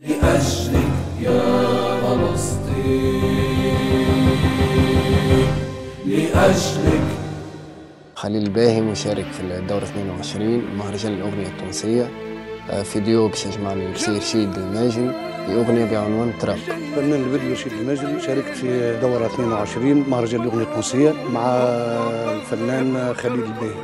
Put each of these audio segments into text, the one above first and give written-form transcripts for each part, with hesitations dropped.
لأجلك يا فلسطين، لأجلك. خليل الباهي مشارك في الدورة 22 مهرجان الأغنية التونسية، فيديو باش يجمعني بسي رشيد الماجري بأغنية بعنوان تراب. الفنان الفيديو رشيد الماجري شاركت في دورة 22 مهرجان الأغنية التونسية مع الفنان خليل الباهي.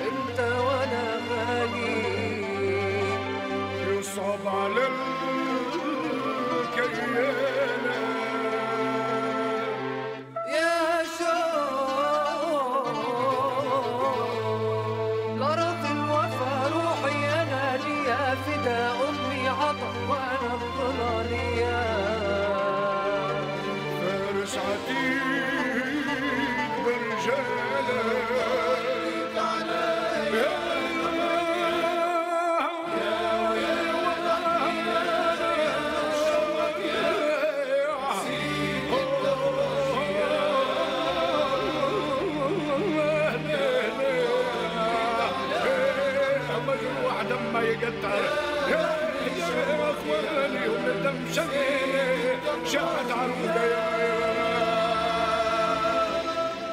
انت وانا غالي يصعب على الكيانة يا شوق غرض الوفا روحي انا ليا فدا امي عطر وانا الظلالية فارس عتيق برجالة لما يقطع يا اخواني والدم شاهد عروقه.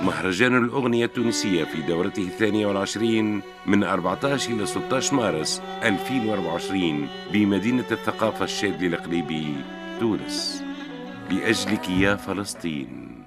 مهرجان الأغنية التونسية في دورته 22 من 14 إلى 16 مارس 2024 بمدينة الثقافة الشاذلي الإقليمي تونس. لأجلك يا فلسطين.